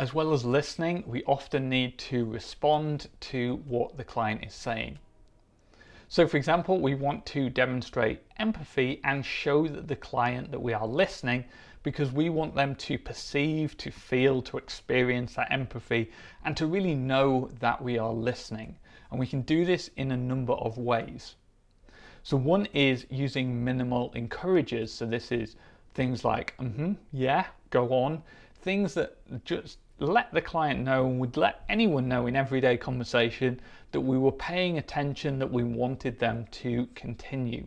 As well as listening, we often need to respond to what the client is saying. So for example, we want to demonstrate empathy and show the client that we are listening, because we want them to perceive, to feel, to experience that empathy and to really know that we are listening. And we can do this in a number of ways. So one is using minimal encouragers. So this is things like, yeah, go on. Things that just let the client know and would let anyone know in everyday conversation that we were paying attention, that we wanted them to continue.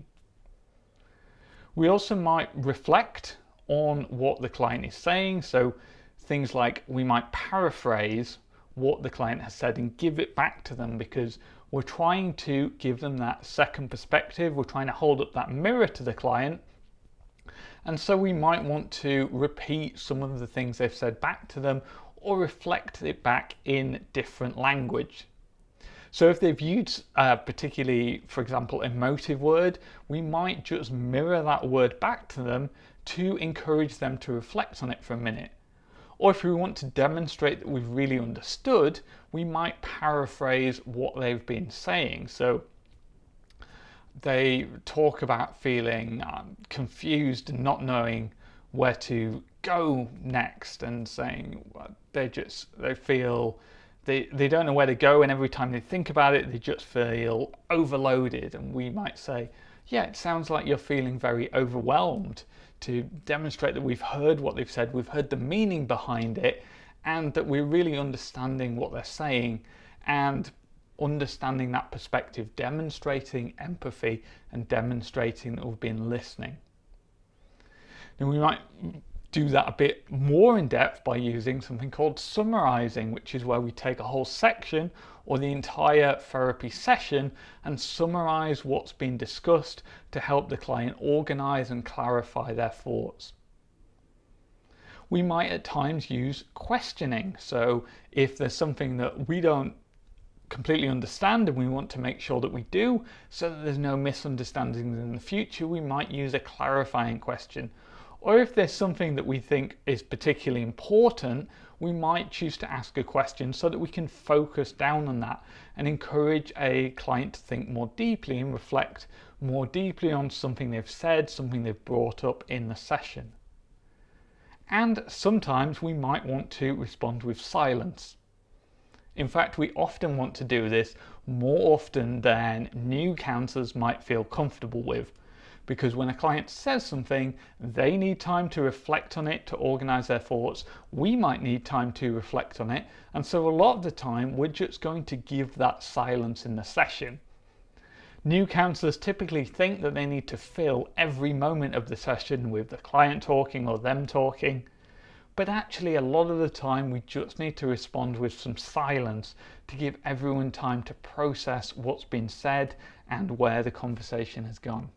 We also might reflect on what the client is saying. So things like we might paraphrase what the client has said and give it back to them, because we're trying to give them that second perspective. We're trying to hold up that mirror to the client. And so we might want to repeat some of the things they've said back to them, or reflect it back in different language. So if they've used a particularly, for example, emotive word, we might just mirror that word back to them to encourage them to reflect on it for a minute. Or if we want to demonstrate that we've really understood, we might paraphrase what they've been saying. So they talk about feeling confused and not knowing where to go next, and saying they feel they don't know where to go, and every time they think about it they just feel overloaded. And we might say, yeah, it sounds like you're feeling very overwhelmed, to demonstrate that we've heard what they've said, we've heard the meaning behind it, and that we're really understanding what they're saying and understanding that perspective, demonstrating empathy and demonstrating that we've been listening. Then we might do that a bit more in depth by using something called summarizing, which is where we take a whole section or the entire therapy session and summarize what's been discussed to help the client organize and clarify their thoughts. We might at times use questioning. So if there's something that we don't completely understand and we want to make sure that we do, so that there's no misunderstandings in the future, we might use a clarifying question. Or if there's something that we think is particularly important, we might choose to ask a question so that we can focus down on that and encourage a client to think more deeply and reflect more deeply on something they've said, something they've brought up in the session. And sometimes we might want to respond with silence. In fact, we often want to do this more often than new counsellors might feel comfortable with. Because when a client says something, they need time to reflect on it, to organize their thoughts. We might need time to reflect on it. And so a lot of the time, we're just going to give that silence in the session. New counsellors typically think that they need to fill every moment of the session with the client talking or them talking. But actually, a lot of the time, we just need to respond with some silence to give everyone time to process what's been said and where the conversation has gone.